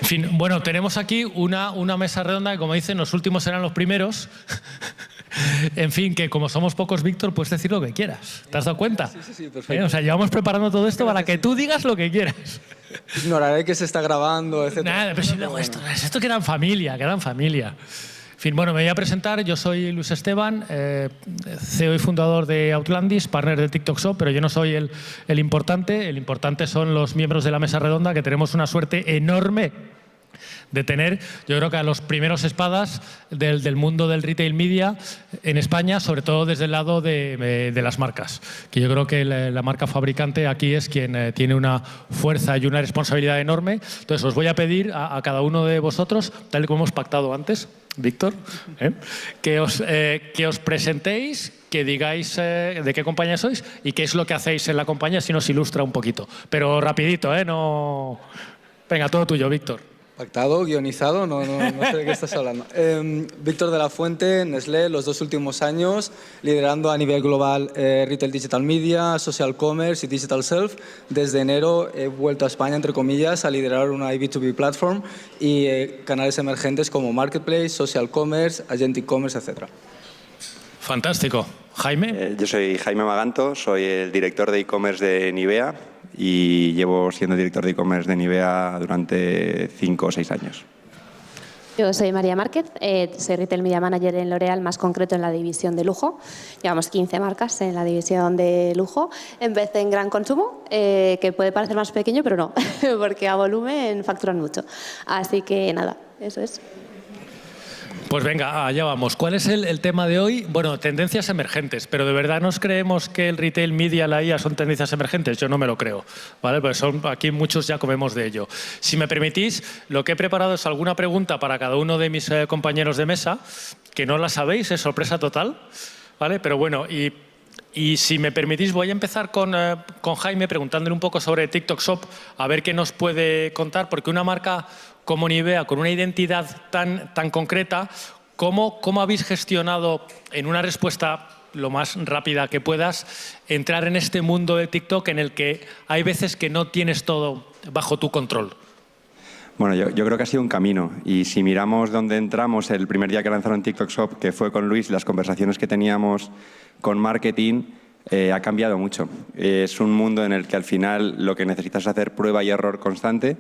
En fin, bueno, tenemos aquí una mesa redonda que, como dicen, los últimos serán los primeros. En fin, que como somos pocos, Víctor, puedes decir lo que quieras. ¿Te has dado cuenta? Sí, perfecto. O sea, llevamos preparando todo esto para que tú digas lo que quieras. Ignoraré que se está grabando, etc. Nada, pero si luego esto queda en familia, queda en familia. En fin, bueno, me voy a presentar. Yo soy Luis Esteban, CEO y fundador de Outlandis, partner de TikTok Shop, pero yo no soy el importante. El importante son los miembros de la mesa redonda, que tenemos una suerte enorme de tener, yo creo que a los primeros espadas del mundo del retail media en España, sobre todo desde el lado de las marcas, que yo creo que la marca fabricante aquí es quien tiene una fuerza y una responsabilidad enorme. Entonces os voy a pedir a cada uno de vosotros, tal y como hemos pactado antes, Víctor, que os presentéis, que digáis de qué compañía sois y qué es lo que hacéis en la compañía, si nos ilustra un poquito. Pero rapidito, no... Venga, todo tuyo, Víctor. Pactado, guionizado, no sé de qué estás hablando. Víctor de la Fuente, Nestlé, los 2 últimos años, liderando a nivel global Retail Digital Media, Social Commerce y Digital Self. Desde enero he vuelto a España, entre comillas, a liderar una B2B platform y canales emergentes como Marketplace, Social Commerce, Agentic Commerce, etc. Fantástico. Jaime. Yo soy Jaime Maganto, soy el director de e-commerce de Nivea y llevo siendo director de e-commerce de Nivea durante 5 o 6 años. Yo soy María Márquez, soy Retail Media Manager en L'Oréal, más concreto en la división de lujo. Llevamos 15 marcas en la división de lujo. Empecé en gran consumo, que puede parecer más pequeño, pero no, porque a volumen facturan mucho. Así que nada, eso es. Pues venga, allá vamos. ¿Cuál es el tema de hoy? Bueno, tendencias emergentes, pero ¿de verdad nos creemos que el retail media, la IA, son tendencias emergentes? Yo no me lo creo, ¿vale? Pues aquí muchos ya comemos de ello. Si me permitís, lo que he preparado es alguna pregunta para cada uno de mis compañeros de mesa, que no la sabéis, es sorpresa total, ¿vale? Pero bueno, y si me permitís, voy a empezar con Jaime preguntándole un poco sobre TikTok Shop, a ver qué nos puede contar, porque una marca como Nivea, con una identidad tan concreta, ¿cómo habéis gestionado en una respuesta lo más rápida que puedas entrar en este mundo de TikTok en el que hay veces que no tienes todo bajo tu control? Bueno, yo creo que ha sido un camino y si miramos dónde entramos el primer día que lanzaron TikTok Shop, que fue con Luis, las conversaciones que teníamos con marketing, ha cambiado mucho. Es un mundo en el que al final lo que necesitas es hacer prueba y error constante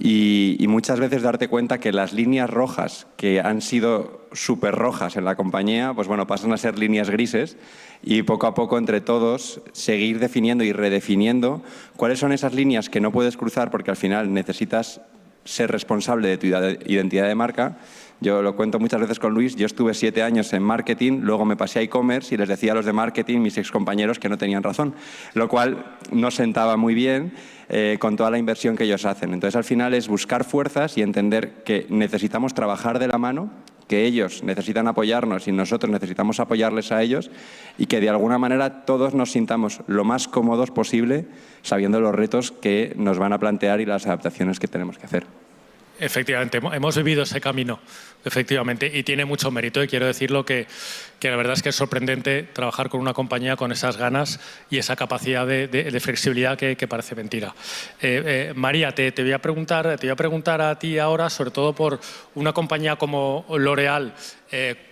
y muchas veces darte cuenta que las líneas rojas que han sido súper rojas en la compañía, pues bueno, pasan a ser líneas grises y poco a poco entre todos seguir definiendo y redefiniendo cuáles son esas líneas que no puedes cruzar porque al final necesitas ser responsable de tu identidad de marca. Yo lo cuento muchas veces con Luis, yo estuve 7 años en marketing, luego me pasé a e-commerce y les decía a los de marketing, mis excompañeros, que no tenían razón, lo cual no sentaba muy bien con toda la inversión que ellos hacen. Entonces, al final es buscar fuerzas y entender que necesitamos trabajar de la mano, que ellos necesitan apoyarnos y nosotros necesitamos apoyarles a ellos y que de alguna manera todos nos sintamos lo más cómodos posible sabiendo los retos que nos van a plantear y las adaptaciones que tenemos que hacer. Efectivamente, hemos vivido ese camino, efectivamente, y tiene mucho mérito. Y quiero decirlo que la verdad es que es sorprendente trabajar con una compañía con esas ganas y esa capacidad de flexibilidad que parece mentira. María, te voy a preguntar a ti ahora, sobre todo por una compañía como L'Oréal,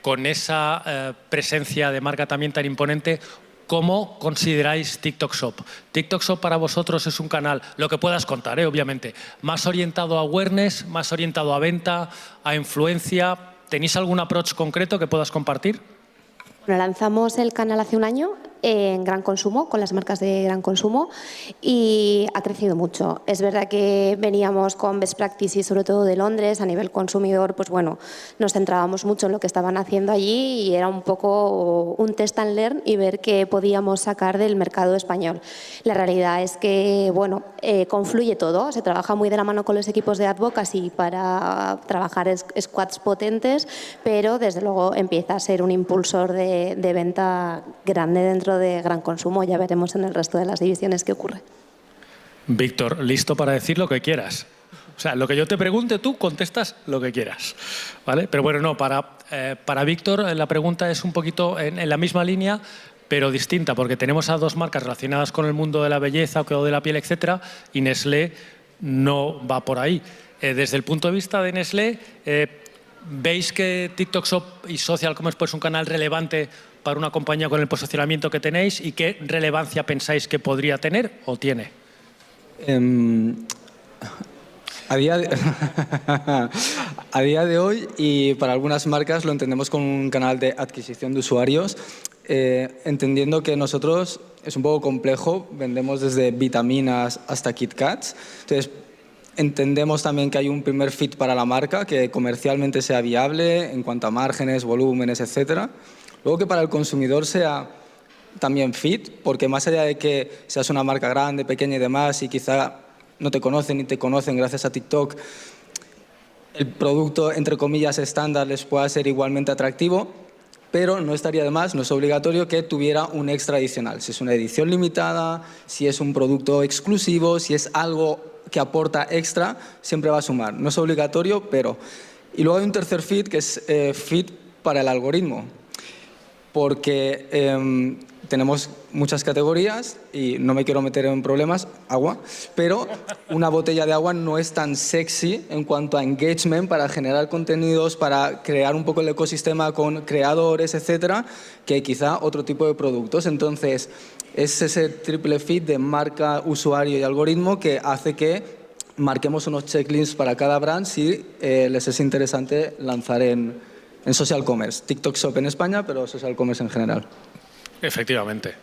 con esa presencia de marca también tan imponente. ¿Cómo consideráis TikTok Shop? TikTok Shop para vosotros es un canal, lo que puedas contar, obviamente, más orientado a awareness, más orientado a venta, a influencia. ¿Tenéis algún approach concreto que puedas compartir? Bueno, lanzamos el canal hace un año en gran consumo, con las marcas de gran consumo, y ha crecido mucho. Es verdad que veníamos con best practices, sobre todo de Londres, a nivel consumidor, pues bueno, nos centrábamos mucho en lo que estaban haciendo allí y era un poco un test and learn y ver qué podíamos sacar del mercado español. La realidad es que, bueno, confluye todo, se trabaja muy de la mano con los equipos de advocacy para trabajar squads potentes, pero desde luego empieza a ser un impulsor de venta grande dentro de gran consumo. Ya veremos en el resto de las divisiones qué ocurre. Víctor, listo para decir lo que quieras. O sea, lo que yo te pregunte, tú contestas lo que quieras, ¿vale? Pero bueno, no, para Víctor la pregunta es un poquito en la misma línea, pero distinta, porque tenemos a dos marcas relacionadas con el mundo de la belleza o de la piel, etcétera, y Nestlé no va por ahí. Desde el punto de vista de Nestlé, ¿veis que TikTok Shop y Social Commerce es un canal relevante para una compañía con el posicionamiento que tenéis, y qué relevancia pensáis que podría tener o tiene? A día de hoy, y para algunas marcas lo entendemos como un canal de adquisición de usuarios, entendiendo que nosotros es un poco complejo, vendemos desde vitaminas hasta Kit Kats. Entonces, entendemos también que hay un primer fit para la marca que comercialmente sea viable en cuanto a márgenes, volúmenes, etcétera. Luego que para el consumidor sea también fit, porque más allá de que seas una marca grande, pequeña y demás, y quizá no te conocen ni te conocen gracias a TikTok, el producto, entre comillas, estándar les pueda ser igualmente atractivo, pero no estaría de más, no es obligatorio que tuviera un extra adicional. Si es una edición limitada, si es un producto exclusivo, si es algo que aporta extra, siempre va a sumar. No es obligatorio, pero... Y luego hay un tercer fit, que es fit para el algoritmo, porque tenemos muchas categorías y no me quiero meter en problemas, agua, pero una botella de agua no es tan sexy en cuanto a engagement para generar contenidos, para crear un poco el ecosistema con creadores, etcétera, que quizá otro tipo de productos. Entonces, es ese triple fit de marca, usuario y algoritmo que hace que marquemos unos checklists para cada brand si les es interesante lanzar en social commerce. TikTok Shop en España, pero social commerce en general. Efectivamente,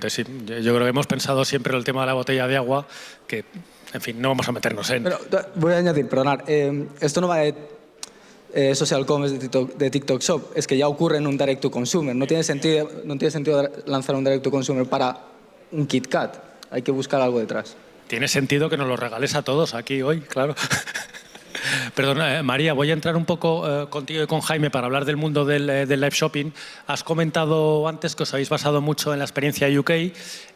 sí. Yo creo que hemos pensado siempre en el tema de la botella de agua, que, en fin, no vamos a meternos en... Pero voy a añadir, perdonad, esto no va de social commerce de TikTok Shop, es que ya ocurre en un direct to consumer. No tiene sentido lanzar un direct to consumer para un Kit Kat. Hay que buscar algo detrás. Tiene sentido que nos lo regales a todos aquí hoy, claro. Perdona, María, voy a entrar un poco contigo y con Jaime para hablar del mundo del live shopping. Has comentado antes que os habéis basado mucho en la experiencia UK.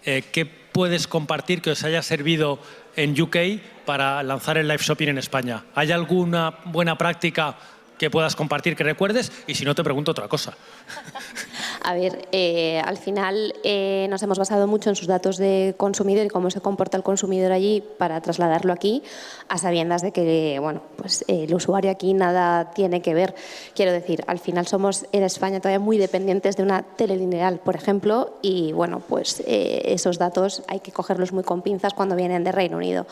¿Qué puedes compartir que os haya servido en UK para lanzar el live shopping en España? ¿Hay alguna buena práctica que puedas compartir que recuerdes? Y si no, te pregunto otra cosa. A ver, al final nos hemos basado mucho en sus datos de consumidor y cómo se comporta el consumidor allí para trasladarlo aquí, a sabiendas de que, bueno, pues el usuario aquí nada tiene que ver. Quiero decir, al final somos en España todavía muy dependientes de una telelineal, por ejemplo, y bueno, pues esos datos hay que cogerlos muy con pinzas cuando vienen de Reino Unido.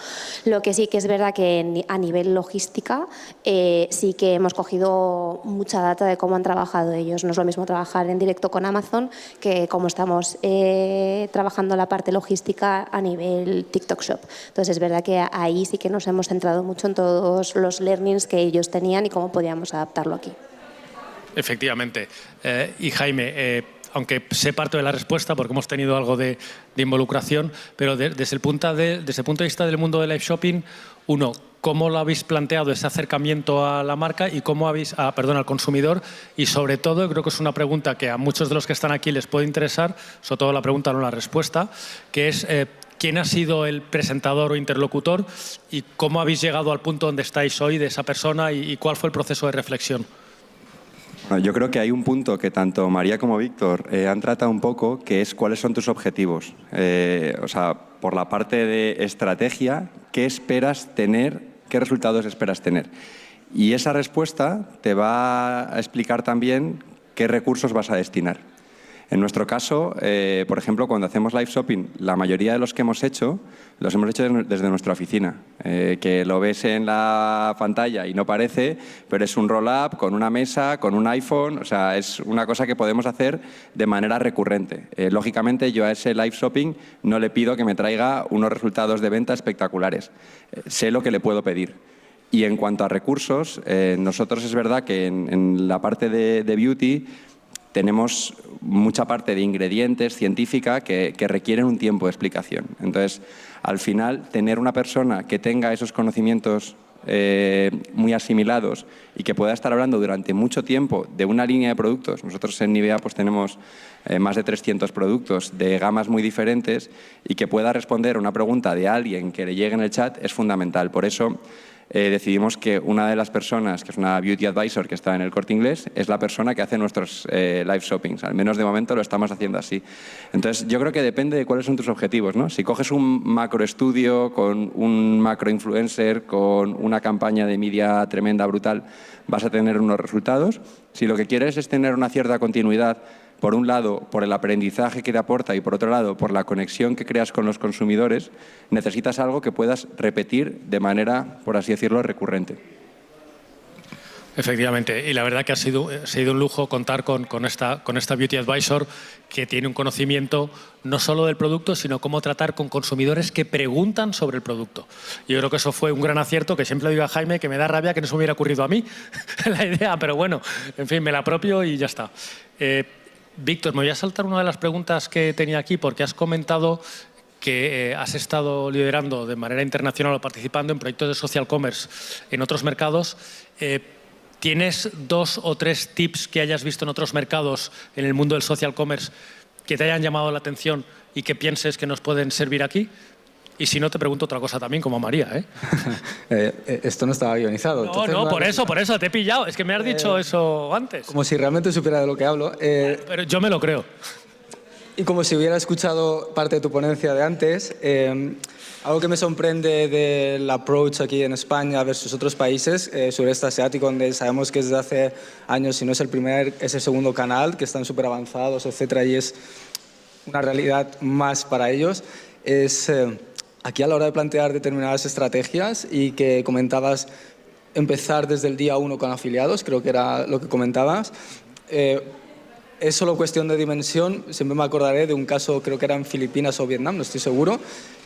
Lo que sí que es verdad que a nivel logística sí que hemos cogido mucha data de cómo han trabajado ellos. No es lo mismo trabajar en directo con Amazon que como estamos trabajando la parte logística a nivel TikTok Shop. Entonces es verdad que ahí sí que nos hemos centrado mucho en todos los learnings que ellos tenían y cómo podíamos adaptarlo aquí. Efectivamente. Y Jaime, aunque sé parte de la respuesta porque hemos tenido algo de involucración, pero desde el punto de vista del mundo del live shopping, uno, ¿cómo lo habéis planteado ese acercamiento a la marca y cómo al consumidor? Y sobre todo, creo que es una pregunta que a muchos de los que están aquí les puede interesar, sobre todo la pregunta, no la respuesta, que es ¿quién ha sido el presentador o interlocutor y cómo habéis llegado al punto donde estáis hoy de esa persona y cuál fue el proceso de reflexión? Yo creo que hay un punto que tanto María como Víctor han tratado un poco, que es cuáles son tus objetivos. O sea, por la parte de estrategia, ¿qué esperas tener? ¿Qué resultados esperas tener? Y esa respuesta te va a explicar también qué recursos vas a destinar. En nuestro caso, por ejemplo, cuando hacemos live shopping, la mayoría de los que hemos hecho, los hemos hecho desde nuestra oficina. Que lo ves en la pantalla y no parece, pero es un roll-up con una mesa, con un iPhone, o sea, es una cosa que podemos hacer de manera recurrente. Lógicamente, yo a ese live shopping no le pido que me traiga unos resultados de venta espectaculares. Sé lo que le puedo pedir. Y en cuanto a recursos, nosotros es verdad que en la parte de beauty tenemos mucha parte de ingredientes científica que requieren un tiempo de explicación. Entonces, al final, tener una persona que tenga esos conocimientos muy asimilados y que pueda estar hablando durante mucho tiempo de una línea de productos. Nosotros en Nivea pues, tenemos más de 300 productos de gamas muy diferentes y que pueda responder a una pregunta de alguien que le llegue en el chat es fundamental. Por eso, decidimos que una de las personas, que es una beauty advisor que está en el Corte Inglés, es la persona que hace nuestros live shoppings. Al menos de momento lo estamos haciendo así. Entonces, yo creo que depende de cuáles son tus objetivos, ¿no? Si coges un macro estudio con un macro influencer, con una campaña de media tremenda, brutal, vas a tener unos resultados. Si lo que quieres es tener una cierta continuidad, por un lado, por el aprendizaje que te aporta y por otro lado, por la conexión que creas con los consumidores, necesitas algo que puedas repetir de manera, por así decirlo, recurrente. Efectivamente, y la verdad que ha sido un lujo contar con esta Beauty Advisor que tiene un conocimiento no solo del producto, sino cómo tratar con consumidores que preguntan sobre el producto. Yo creo que eso fue un gran acierto, que siempre digo a Jaime que me da rabia que no se me hubiera ocurrido a mí la idea, pero bueno, en fin, me la apropio y ya está. Víctor, me voy a saltar una de las preguntas que tenía aquí porque has comentado que has estado liderando de manera internacional o participando en proyectos de social commerce en otros mercados. ¿Tienes 2 o 3 tips que hayas visto en otros mercados en el mundo del social commerce que te hayan llamado la atención y que pienses que nos pueden servir aquí? Y si no, te pregunto otra cosa también, como María, Esto no estaba guionizado. No, por eso, te he pillado. Es que me has dicho eso antes. Como si realmente supiera de lo que hablo. Pero yo me lo creo. Y como si hubiera escuchado parte de tu ponencia de antes, algo que me sorprende del approach aquí en España versus otros países, sureste asiático, donde sabemos que desde hace años, si no es el primer, es el segundo canal, que están súper avanzados, etcétera, y es una realidad más para ellos, es aquí a la hora de plantear determinadas estrategias y que comentabas empezar desde el día 1 con afiliados, creo que era lo que comentabas. Es solo cuestión de dimensión. Siempre me acordaré de un caso, creo que era en Filipinas o Vietnam, no estoy seguro,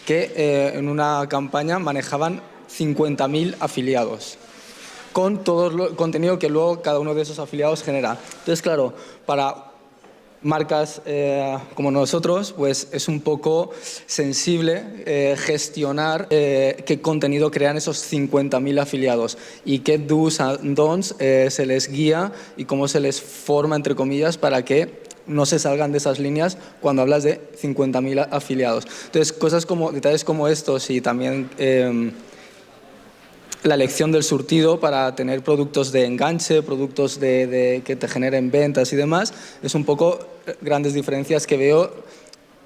que en una campaña manejaban 50.000 afiliados con todo el contenido que luego cada uno de esos afiliados genera. Entonces, claro, para marcas como nosotros, pues es un poco sensible gestionar qué contenido crean esos 50.000 afiliados y qué do's and don'ts se les guía y cómo se les forma, entre comillas, para que no se salgan de esas líneas cuando hablas de 50.000 afiliados. Entonces, detalles como estos y también la elección del surtido para tener productos de enganche, productos que te generen ventas y demás, es un poco grandes diferencias que veo,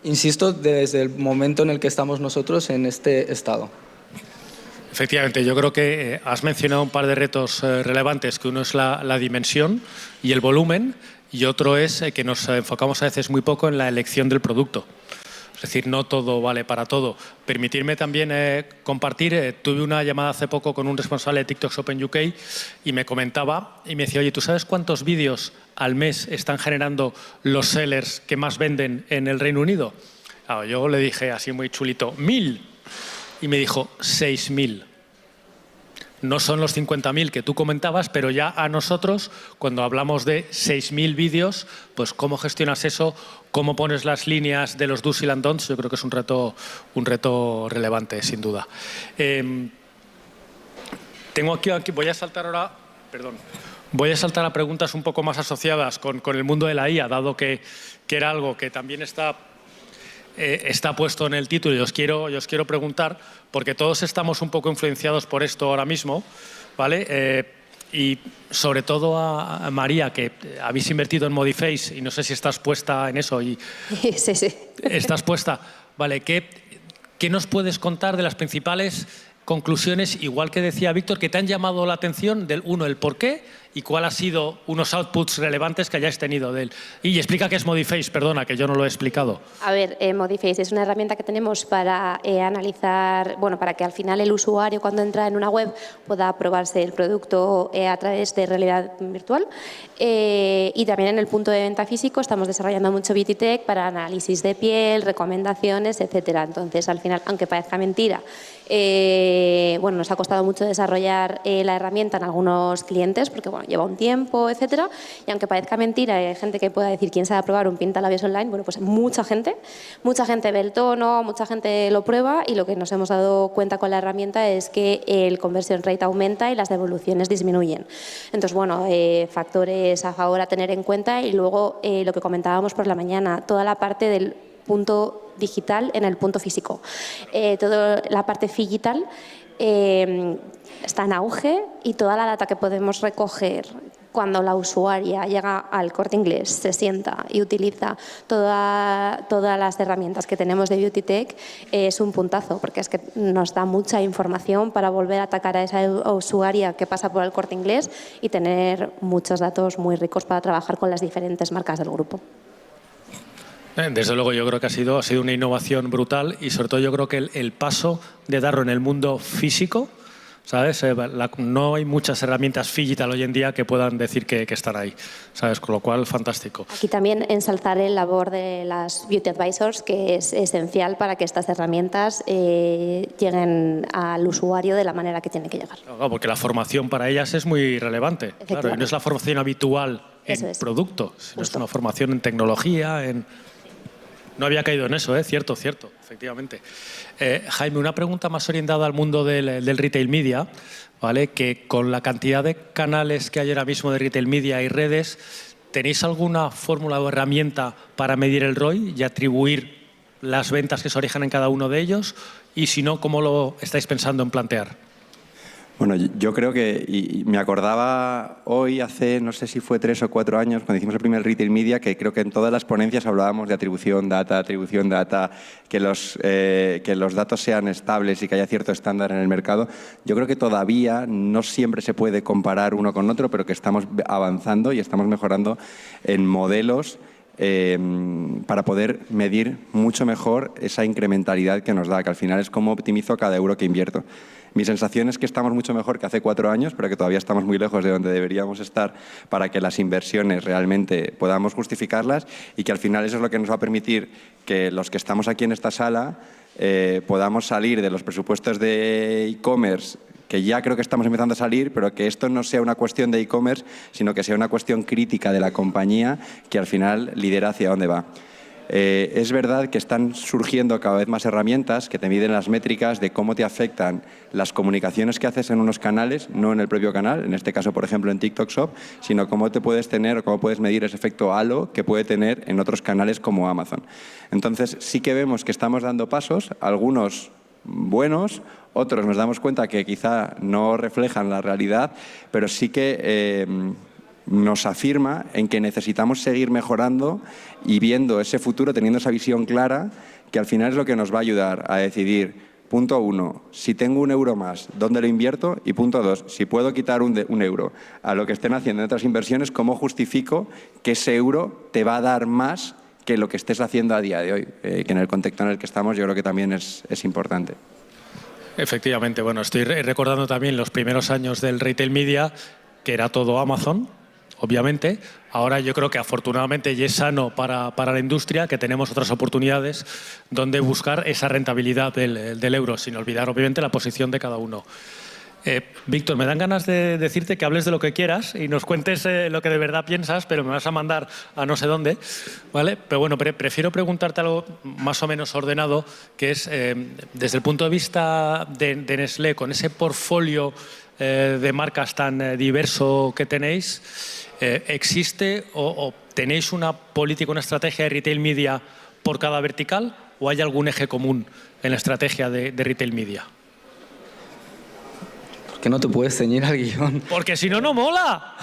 insisto, desde el momento en el que estamos nosotros en este estado. Efectivamente, yo creo que has mencionado un par de retos relevantes, que uno es la dimensión y el volumen, y otro es que nos enfocamos a veces muy poco en la elección del producto. Es decir, no todo vale para todo. Permitirme también compartir, tuve una llamada hace poco con un responsable de TikTok Shop en UK y me comentaba y me decía, oye, ¿tú sabes cuántos vídeos al mes están generando los sellers que más venden en el Reino Unido? Claro, yo le dije así muy chulito, 1.000. Y me dijo, 6.000. No son los 50.000 que tú comentabas, pero ya a nosotros, cuando hablamos de 6.000 vídeos, pues cómo gestionas eso, cómo pones las líneas de los do's y los don'ts, yo creo que es un reto relevante, sin duda. Tengo aquí, voy a saltar ahora, voy a saltar a preguntas un poco más asociadas con el mundo de la IA, dado que era algo que también está puesto en el título y os quiero preguntar, porque todos estamos un poco influenciados por esto ahora mismo, ¿vale? Y sobre todo a María, que habéis invertido en Modiface y no sé si estás puesta en eso. Sí. Estás puesta. Vale, ¿qué nos puedes contar de las principales conclusiones, igual que decía Víctor, que te han llamado la atención del uno, el por qué y cuál ha sido unos outputs relevantes que hayáis tenido de él? Y explica qué es Modiface, perdona, que yo no lo he explicado. A ver, Modiface es una herramienta que tenemos para analizar, bueno, para que al final el usuario cuando entra en una web pueda probarse el producto a través de realidad virtual. Y también en el punto de venta físico estamos desarrollando mucho Beauty Tech para análisis de piel, recomendaciones, etcétera. Entonces, al final, aunque parezca mentira, bueno, nos ha costado mucho desarrollar la herramienta en algunos clientes porque bueno, lleva un tiempo, etcétera. Y aunque parezca mentira, hay gente que pueda decir quién sabe probar un pintalabios online, bueno, pues mucha gente ve el tono, mucha gente lo prueba y lo que nos hemos dado cuenta con la herramienta es que el conversion rate aumenta y las devoluciones disminuyen. Entonces, bueno, factores a favor a tener en cuenta y luego lo que comentábamos por la mañana, toda la parte del punto digital en el punto físico. Toda la parte digital está en auge y toda la data que podemos recoger cuando la usuaria llega al Corte Inglés, se sienta y utiliza todas las herramientas que tenemos de Beauty Tech, es un puntazo, porque es que nos da mucha información para volver a atacar a esa usuaria que pasa por el Corte Inglés y tener muchos datos muy ricos para trabajar con las diferentes marcas del grupo. Desde luego yo creo que ha sido una innovación brutal y sobre todo yo creo que el paso de darlo en el mundo físico, ¿sabes? No hay muchas herramientas digital hoy en día que puedan decir que están ahí, ¿sabes? Con lo cual, fantástico. Aquí también ensalzar el labor de las Beauty Advisors, que es esencial para que estas herramientas lleguen al usuario de la manera que tiene que llegar. Claro, porque la formación para ellas es muy relevante. Claro, y no es la formación habitual en producto, sino es una formación en tecnología, No había caído en eso, cierto, efectivamente. Jaime, una pregunta más orientada al mundo del retail media, ¿vale? Que con la cantidad de canales que hay ahora mismo de retail media y redes, ¿tenéis alguna fórmula o herramienta para medir el ROI y atribuir las ventas que se origen en cada uno de ellos? Y si no, ¿cómo lo estáis pensando en plantear? Bueno, yo creo que, y me acordaba hoy, hace no sé si fue 3 o 4 años, cuando hicimos el primer Retail Media, que creo que en todas las ponencias hablábamos de atribución data, que los datos sean estables y que haya cierto estándar en el mercado. Yo creo que todavía no siempre se puede comparar uno con otro, pero que estamos avanzando y estamos mejorando en modelos para poder medir mucho mejor esa incrementalidad que nos da, que al final es cómo optimizo cada euro que invierto. Mi sensación es que estamos mucho mejor que hace 4 años, pero que todavía estamos muy lejos de donde deberíamos estar para que las inversiones realmente podamos justificarlas y que al final eso es lo que nos va a permitir que los que estamos aquí en esta sala podamos salir de los presupuestos de e-commerce, que ya creo que estamos empezando a salir, pero que esto no sea una cuestión de e-commerce, sino que sea una cuestión crítica de la compañía que al final lidera hacia dónde va. Es verdad que están surgiendo cada vez más herramientas que te miden las métricas de cómo te afectan las comunicaciones que haces en unos canales, no en el propio canal, en este caso, por ejemplo, en TikTok Shop, sino cómo te puedes tener o cómo puedes medir ese efecto halo que puede tener en otros canales como Amazon. Entonces, sí que vemos que estamos dando pasos, algunos buenos, otros nos damos cuenta que quizá no reflejan la realidad, pero sí que nos afirma en que necesitamos seguir mejorando y viendo ese futuro, teniendo esa visión clara, que al final es lo que nos va a ayudar a decidir, punto 1, si tengo 1 euro más, ¿dónde lo invierto? Y punto 2, si puedo quitar un euro a lo que estén haciendo en otras inversiones, ¿cómo justifico que ese euro te va a dar más que lo que estés haciendo a día de hoy? Que en el contexto en el que estamos yo creo que también es importante. Efectivamente, bueno, estoy recordando también los primeros años del retail media, que era todo Amazon, obviamente. Ahora yo creo que afortunadamente ya es sano para la industria, que tenemos otras oportunidades donde buscar esa rentabilidad del euro, sin olvidar obviamente la posición de cada uno. Víctor, me dan ganas de decirte que hables de lo que quieras y nos cuentes lo que de verdad piensas, pero me vas a mandar a no sé dónde, ¿vale? Pero bueno, prefiero preguntarte algo más o menos ordenado, que es, desde el punto de vista de Nestlé, con ese portfolio de marcas tan diverso que tenéis, ¿existe o tenéis una política, una estrategia de retail media por cada vertical o hay algún eje común en la estrategia de retail media? Que no te puedes ceñir al guión. Porque si no, no mola.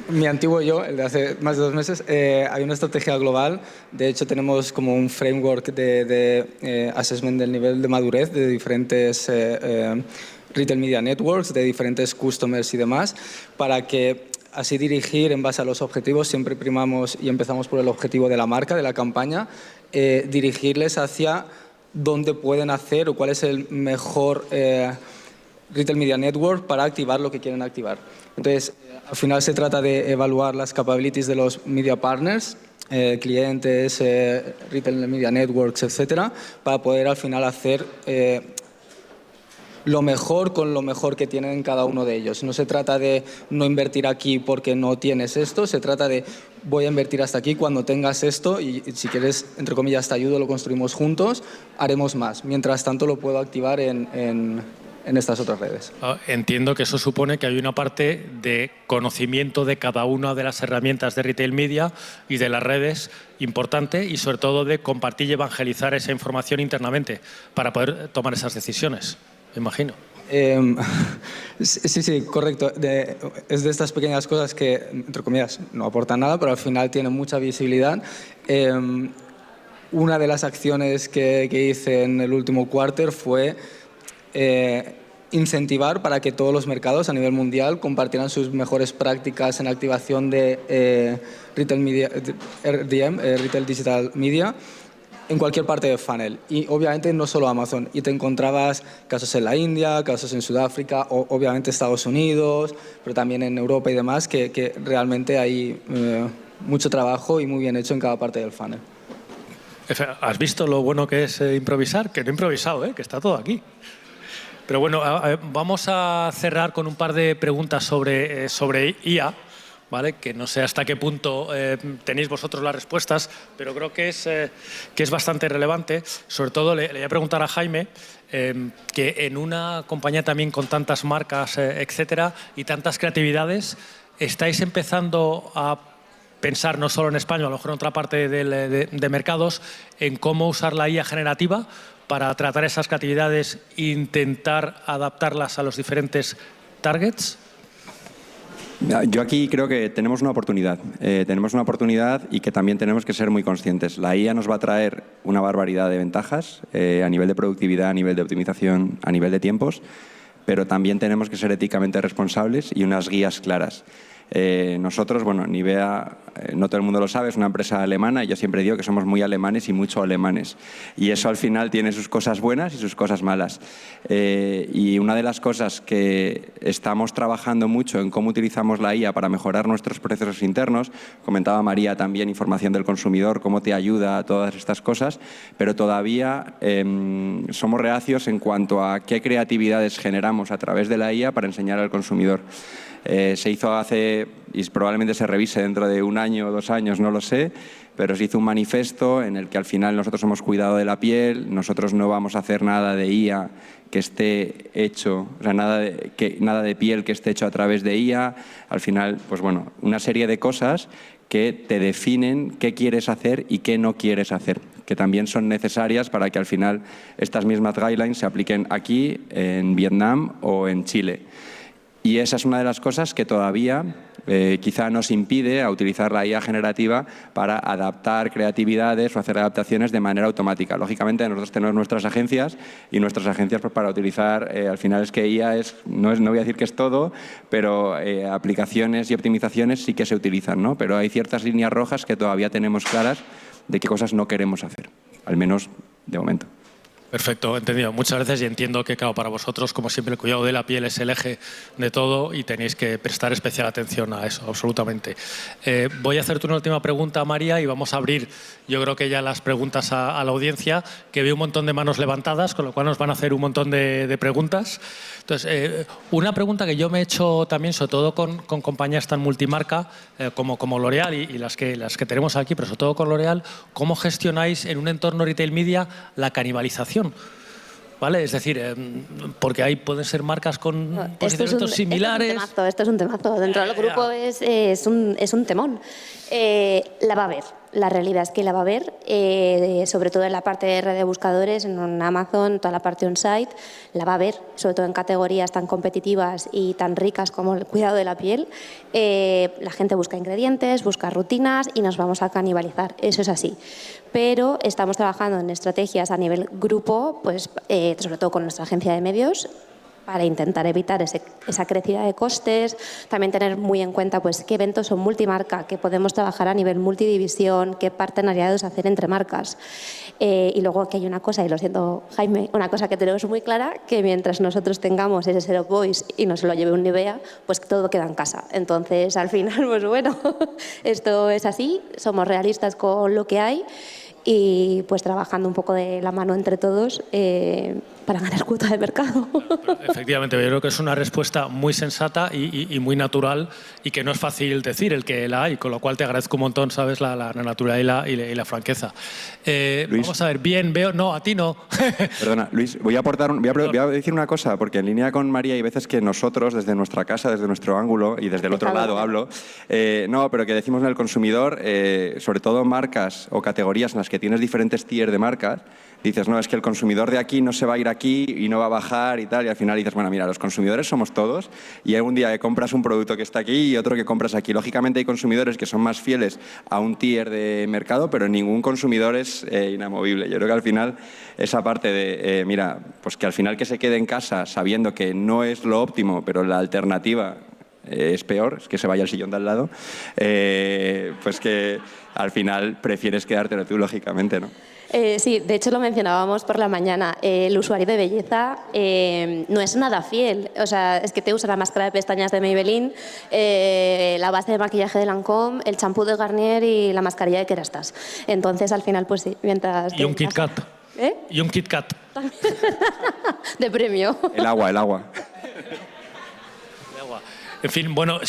Mi antiguo yo, el de hace más de 2 meses, hay una estrategia global. De hecho, tenemos como un framework de assessment del nivel de madurez de diferentes retail media networks, de diferentes customers y demás, para que así dirigir en base a los objetivos, siempre primamos y empezamos por el objetivo de la marca, de la campaña, dirigirles hacia dónde pueden hacer o cuál es el mejor Retail Media Network para activar lo que quieren activar. Entonces, al final se trata de evaluar las capabilities de los media partners, clientes, Retail Media Networks, etcétera, para poder al final hacer lo mejor con lo mejor que tienen cada uno de ellos. No se trata de no invertir aquí porque no tienes esto, se trata de voy a invertir hasta aquí, cuando tengas esto y si quieres, entre comillas, te ayudo, lo construimos juntos, haremos más. Mientras tanto lo puedo activar en en estas otras redes. Entiendo que eso supone que hay una parte de conocimiento de cada una de las herramientas de retail media y de las redes importante, y sobre todo de compartir y evangelizar esa información internamente para poder tomar esas decisiones, me imagino. Sí, correcto. Es de estas pequeñas cosas que, entre comillas, no aportan nada, pero al final tienen mucha visibilidad. Una de las acciones que hice en el último quarter fue incentivar para que todos los mercados a nivel mundial compartieran sus mejores prácticas en activación de Retail Media, RDM, Retail Digital Media, en cualquier parte del funnel. Y obviamente no solo Amazon. Y te encontrabas casos en la India, casos en Sudáfrica, o obviamente Estados Unidos, pero también en Europa y demás, que realmente hay mucho trabajo y muy bien hecho en cada parte del funnel. ¿Has visto lo bueno que es improvisar? Que no he improvisado, que está todo aquí. Pero bueno, vamos a cerrar con un par de preguntas sobre IA, ¿vale? Que no sé hasta qué punto tenéis vosotros las respuestas, pero creo que es bastante relevante. Sobre todo le voy a preguntar a Jaime, que en una compañía también con tantas marcas, etcétera, y tantas creatividades, ¿estáis empezando a pensar, no solo en España, a lo mejor en otra parte de mercados, en cómo usar la IA generativa para tratar esas creatividades e intentar adaptarlas a los diferentes targets? Yo aquí creo que tenemos una oportunidad. Tenemos una oportunidad y que también tenemos que ser muy conscientes. La IA nos va a traer una barbaridad de ventajas a nivel de productividad, a nivel de optimización, a nivel de tiempos, pero también tenemos que ser éticamente responsables y unas guías claras. Nosotros, bueno, Nivea, no todo el mundo lo sabe, es una empresa alemana y yo siempre digo que somos muy alemanes y mucho alemanes. Y eso al final tiene sus cosas buenas y sus cosas malas. Y una de las cosas que estamos trabajando mucho en cómo utilizamos la IA para mejorar nuestros procesos internos, comentaba María también información del consumidor, cómo te ayuda a todas estas cosas, pero todavía somos reacios en cuanto a qué creatividades generamos a través de la IA para enseñar al consumidor. Se hizo hace, y probablemente se revise dentro de 1 año o 2 años, no lo sé, pero se hizo un manifiesto en el que al final nosotros hemos cuidado de la piel, nosotros no vamos a hacer nada de IA que esté hecho, o sea, nada de piel que esté hecho a través de IA. Al final, pues bueno, una serie de cosas que te definen qué quieres hacer y qué no quieres hacer, que también son necesarias para que al final estas mismas guidelines se apliquen aquí, en Vietnam o en Chile. Y esa es una de las cosas que todavía quizá nos impide a utilizar la IA generativa para adaptar creatividades o hacer adaptaciones de manera automática. Lógicamente nosotros tenemos nuestras agencias y nuestras agencias pues, para utilizar, al final es que IA no voy a decir que es todo, pero aplicaciones y optimizaciones sí que se utilizan, ¿no? Pero hay ciertas líneas rojas que todavía tenemos claras de qué cosas no queremos hacer, al menos de momento. Perfecto, entendido. Muchas gracias y entiendo que, claro, para vosotros, como siempre, el cuidado de la piel es el eje de todo y tenéis que prestar especial atención a eso, absolutamente. Voy a hacerte una última pregunta, María, y vamos a abrir, yo creo que ya las preguntas a la audiencia, que veo un montón de manos levantadas, con lo cual nos van a hacer un montón de preguntas. Entonces, una pregunta que yo me he hecho también, sobre todo con compañías tan multimarca como L'Oréal y las que tenemos aquí, pero sobre todo con L'Oréal, ¿cómo gestionáis en un entorno retail media la canibalización? ¿Vale? Es decir, porque ahí pueden ser marcas con posicionamientos similares. Esto es un temazo. Dentro del grupo es un temón. La va a haber. La realidad es que la va a haber, sobre todo en la parte de red de buscadores, en Amazon, toda la parte on-site, la va a haber, sobre todo en categorías tan competitivas y tan ricas como el cuidado de la piel. La gente busca ingredientes, busca rutinas y nos vamos a canibalizar, eso es así. Pero estamos trabajando en estrategias a nivel grupo, pues, sobre todo con nuestra agencia de medios, para intentar evitar esa crecida de costes, también tener muy en cuenta pues, qué eventos son multimarca, que podemos trabajar a nivel multidivisión, qué partenariados hacer entre marcas. Y luego que hay una cosa, y lo siento Jaime, una cosa que tenemos muy clara, que mientras nosotros tengamos ese Zero Voice y no se lo lleve un Nivea, pues todo queda en casa. Entonces, al final, pues bueno, esto es así, somos realistas con lo que hay y pues trabajando un poco de la mano entre todos, para ganar cuota de mercado. Pero efectivamente, yo creo que es una respuesta muy sensata y muy natural y que no es fácil decir el que la hay, con lo cual te agradezco un montón, ¿sabes?, la naturalidad y la franqueza. Vamos a ver, bien, veo... No, a ti no. Perdona, Luis, voy a decir una cosa, porque en línea con María hay veces que nosotros, desde nuestra casa, desde nuestro ángulo y desde el otro lado hablo, no, pero que decimos en el consumidor, sobre todo marcas o categorías en las que tienes diferentes tiers de marcas, dices, no, es que el consumidor de aquí no se va a ir aquí y no va a bajar y tal, y al final dices, bueno, mira, los consumidores somos todos y hay un día que compras un producto que está aquí y otro que compras aquí. Lógicamente hay consumidores que son más fieles a un tier de mercado, pero ningún consumidor es inamovible. Yo creo que al final esa parte de, mira, pues que al final que se quede en casa sabiendo que no es lo óptimo, pero la alternativa es peor, es que se vaya al sillón de al lado, pues que al final prefieres quedártelo tú, lógicamente, ¿no? Sí, de hecho lo mencionábamos por la mañana. El usuario de belleza no es nada fiel. O sea, es que te usa la máscara de pestañas de Maybelline, la base de maquillaje de Lancôme, el champú de Garnier y la mascarilla de Kerastase. Entonces, al final, pues sí, mientras... Y un Kit Kat. ¿Eh? Y un Kit Kat. De premio. El agua. En fin, bueno,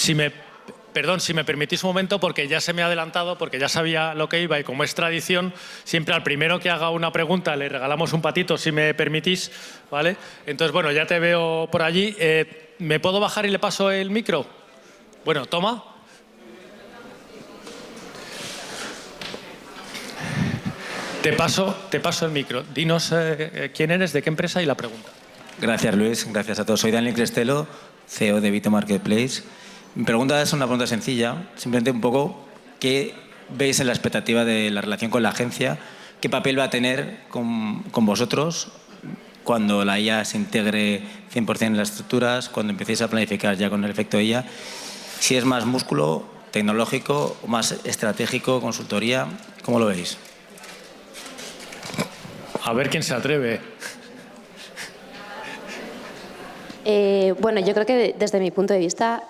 Perdón, si me permitís un momento, porque ya se me ha adelantado, porque ya sabía lo que iba y como es tradición, siempre al primero que haga una pregunta le regalamos un patito, si me permitís, ¿vale? Entonces, bueno, ya te veo por allí. ¿Me puedo bajar y le paso el micro? Bueno, toma. Te paso el micro. Dinos quién eres, de qué empresa y la pregunta. Gracias, Luis. Gracias a todos. Soy Daniel Crestelo, CEO de Vito Marketplace. Mi pregunta es una pregunta sencilla, simplemente un poco, ¿qué veis en la expectativa de la relación con la agencia? ¿Qué papel va a tener con vosotros cuando la IA se integre 100% en las estructuras, cuando empecéis a planificar ya con el efecto IA? Si es más músculo tecnológico o más estratégico, consultoría, ¿cómo lo veis? A ver quién se atreve. Bueno, yo creo que desde mi punto de vista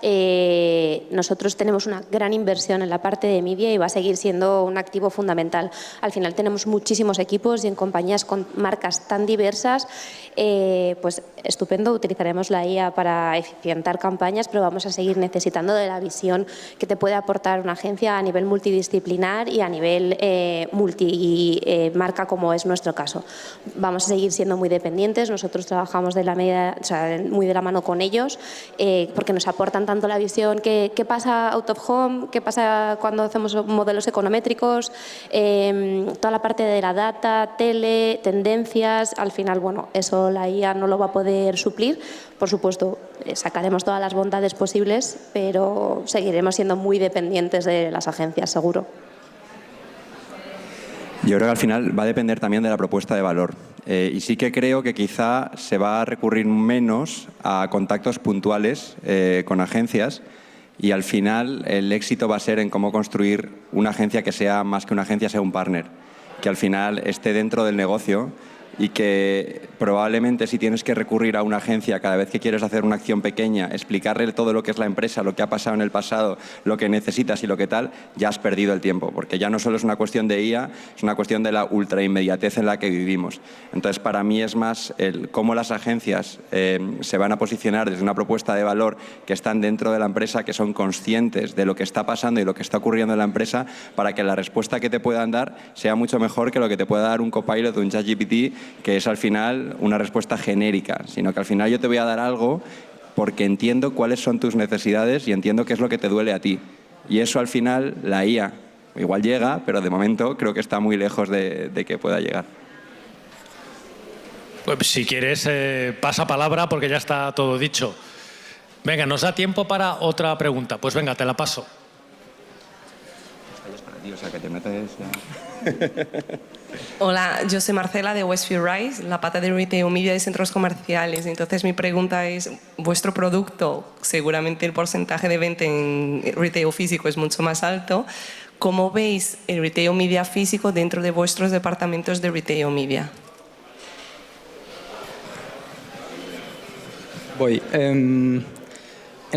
nosotros tenemos una gran inversión en la parte de media y va a seguir siendo un activo fundamental. Al final tenemos muchísimos equipos y en compañías con marcas tan diversas, pues estupendo, utilizaremos la IA para eficientar campañas, pero vamos a seguir necesitando de la visión que te puede aportar una agencia a nivel multidisciplinar y a nivel multimarca, como es nuestro caso. Vamos a seguir siendo muy dependientes, nosotros trabajamos de la media, o sea, muy de la mano con ellos, porque nos aportan tanto la visión, qué pasa out of home, qué pasa cuando hacemos modelos econométricos, toda la parte de la data, tele, tendencias. Al final, bueno, eso la IA no lo va a poder suplir. Por supuesto, sacaremos todas las bondades posibles, pero seguiremos siendo muy dependientes de las agencias, seguro. Yo creo que al final va a depender también de la propuesta de valor. Y sí que creo que quizá se va a recurrir menos a contactos puntuales con agencias y al final el éxito va a ser en cómo construir una agencia que sea más que una agencia, sea un partner, que al final esté dentro del negocio y que probablemente si tienes que recurrir a una agencia cada vez que quieres hacer una acción pequeña, explicarle todo lo que es la empresa, lo que ha pasado en el pasado, lo que necesitas y lo que tal, ya has perdido el tiempo, porque ya no solo es una cuestión de IA, es una cuestión de la ultrainmediatez en la que vivimos. Entonces, para mí es más el cómo las agencias se van a posicionar desde una propuesta de valor, que están dentro de la empresa, que son conscientes de lo que está pasando y lo que está ocurriendo en la empresa, para que la respuesta que te puedan dar sea mucho mejor que lo que te pueda dar un Copilot o un ChatGPT, que es al final una respuesta genérica, sino que al final yo te voy a dar algo porque entiendo cuáles son tus necesidades y entiendo qué es lo que te duele a ti. Y eso al final la IA igual llega, pero de momento creo que está muy lejos de que pueda llegar. Pues si quieres, pasa palabra porque ya está todo dicho. Venga, nos da tiempo para otra pregunta. Pues venga, te la paso. O sea, que te metes ya. Hola, yo soy Marcela de Westfield Rise, la pata de retail media de centros comerciales. Entonces mi pregunta es, vuestro producto, seguramente el porcentaje de venta en retail físico es mucho más alto. ¿Cómo veis el retail media físico dentro de vuestros departamentos de retail media? Voy. En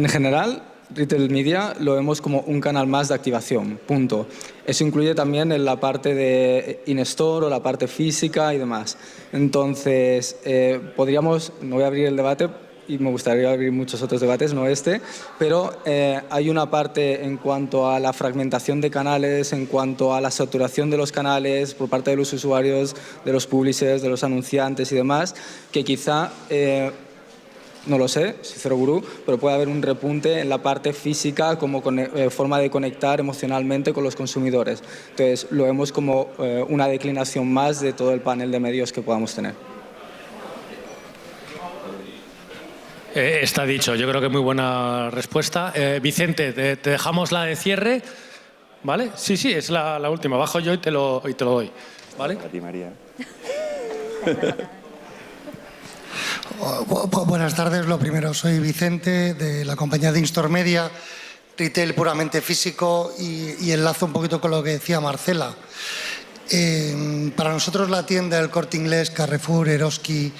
general, Retail Media lo vemos como un canal más de activación, punto. Eso incluye también en la parte de in-store o la parte física y demás. Entonces, podríamos, no voy a abrir el debate y me gustaría abrir muchos otros debates, no este, pero hay una parte en cuanto a la fragmentación de canales, en cuanto a la saturación de los canales por parte de los usuarios, de los publishers, de los anunciantes y demás, que quizá... no lo sé, soy cero gurú, pero puede haber un repunte en la parte física como forma de conectar emocionalmente con los consumidores. Entonces, lo vemos como una declinación más de todo el panel de medios que podamos tener. Está dicho, yo creo que muy buena respuesta. Vicente, te dejamos la de cierre, ¿vale? Sí, es la última. Bajo yo y te lo doy, ¿vale? A ti, María. Buenas tardes. Lo primero, soy Vicente, de la compañía de In-Store Media, retail puramente físico, y enlazo un poquito con lo que decía Marcela. Para nosotros la tienda, el Corte Inglés, Carrefour, Eroski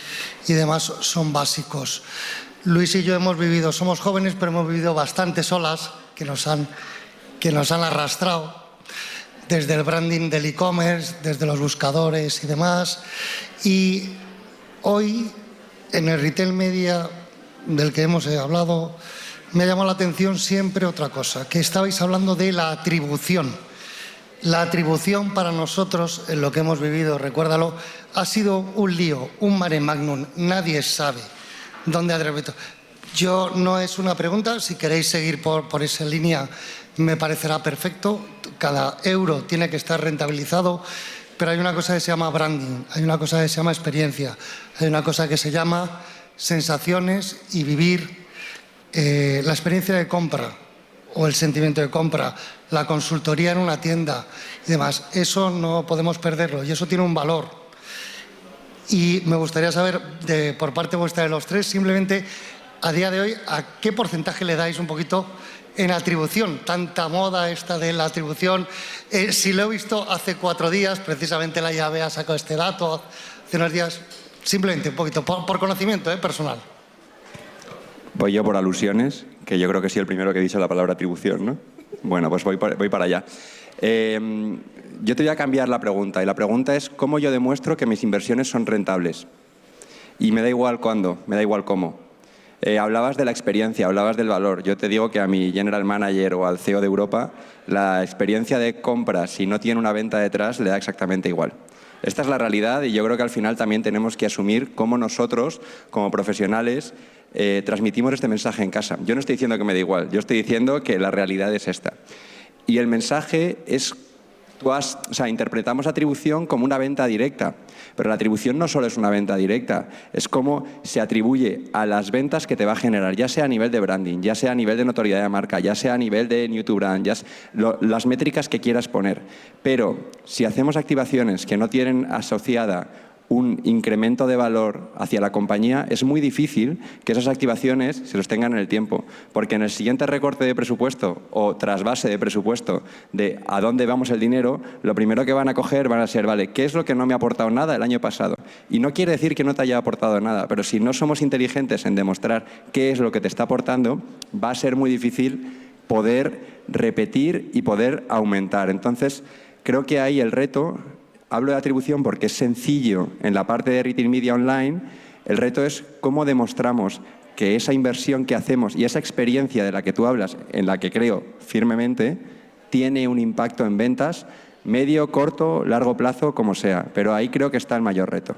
y demás son básicos. Luis y yo somos jóvenes, pero hemos vivido bastantes olas que nos han arrastrado, desde el branding del e-commerce, desde los buscadores y demás. Y hoy, en el Retail Media del que hemos hablado, me ha llamado la atención siempre otra cosa, que estabais hablando de la atribución. La atribución para nosotros, en lo que hemos vivido, recuérdalo, ha sido un lío, un mare magnum. Nadie sabe dónde atribuir. Yo, no es una pregunta, si queréis seguir por esa línea me parecerá perfecto. Cada euro tiene que estar rentabilizado. Pero hay una cosa que se llama branding, hay una cosa que se llama experiencia, hay una cosa que se llama sensaciones y vivir la experiencia de compra o el sentimiento de compra, la consultoría en una tienda y demás. Eso no podemos perderlo y eso tiene un valor. Y me gustaría saber, por parte vuestra de los tres, simplemente a día de hoy, ¿a qué porcentaje le dais un poquito en atribución? Tanta moda esta de la atribución. Si lo he visto hace 4 días, precisamente la IAB ha sacado este dato hace unos días. Simplemente un poquito, por conocimiento personal. Voy yo por alusiones, que yo creo que soy el primero que dice la palabra atribución, ¿no? Bueno, pues voy para allá. Yo te voy a cambiar la pregunta, y la pregunta es ¿cómo yo demuestro que mis inversiones son rentables? Y me da igual cuándo, me da igual cómo. Hablabas de la experiencia, hablabas del valor. Yo te digo que a mi general manager o al CEO de Europa, la experiencia de compra, si no tiene una venta detrás, le da exactamente igual. Esta es la realidad y yo creo que al final también tenemos que asumir cómo nosotros, como profesionales, transmitimos este mensaje en casa. Yo no estoy diciendo que me da igual, yo estoy diciendo que la realidad es esta. Y el mensaje es... interpretamos atribución como una venta directa, pero la atribución no solo es una venta directa, es cómo se atribuye a las ventas que te va a generar, ya sea a nivel de branding, ya sea a nivel de notoriedad de marca, ya sea a nivel de new to brand, las métricas que quieras poner. Pero si hacemos activaciones que no tienen asociada un incremento de valor hacia la compañía, es muy difícil que esas activaciones se los tengan en el tiempo, porque en el siguiente recorte de presupuesto o trasvase de presupuesto de a dónde vamos el dinero, lo primero que van a coger van a ser, vale, ¿qué es lo que no me ha aportado nada el año pasado? Y no quiere decir que no te haya aportado nada, pero si no somos inteligentes en demostrar qué es lo que te está aportando, va a ser muy difícil poder repetir y poder aumentar. Entonces, creo que ahí el reto... Hablo de atribución porque es sencillo en la parte de Retail Media Online. El reto es cómo demostramos que esa inversión que hacemos y esa experiencia de la que tú hablas, en la que creo firmemente, tiene un impacto en ventas, medio, corto, largo plazo, como sea. Pero ahí creo que está el mayor reto.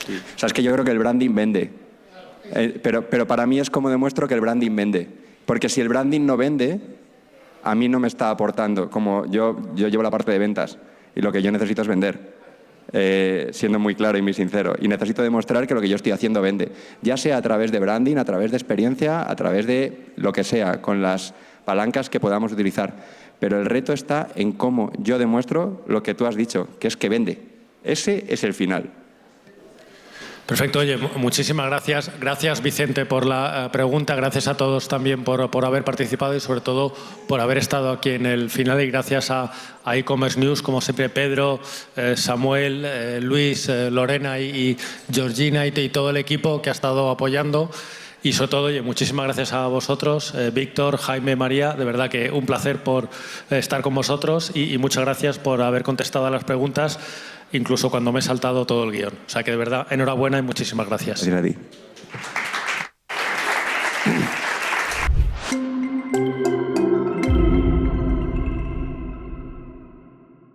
O sea, es que yo creo que el branding vende. Pero para mí es como demuestro que el branding vende. Porque si el branding no vende, a mí no me está aportando. Como yo llevo la parte de ventas y lo que yo necesito es vender. Siendo muy claro y muy sincero. Y necesito demostrar que lo que yo estoy haciendo vende. Ya sea a través de branding, a través de experiencia, a través de lo que sea, con las palancas que podamos utilizar. Pero el reto está en cómo yo demuestro lo que tú has dicho, que es que vende. Ese es el final. Perfecto. Oye, muchísimas gracias. Gracias, Vicente, por la pregunta. Gracias a todos también por haber participado y, sobre todo, por haber estado aquí en el final. Y gracias a e-commerce news, como siempre, Pedro, Samuel, Luis, Lorena y Georgina y todo el equipo que ha estado apoyando. Y sobre todo, oye, muchísimas gracias a vosotros, Víctor, Jaime, María. De verdad que un placer por estar con vosotros y muchas gracias por haber contestado a las preguntas, incluso cuando me he saltado todo el guión. O sea que de verdad, enhorabuena y muchísimas gracias. Gracias a ti.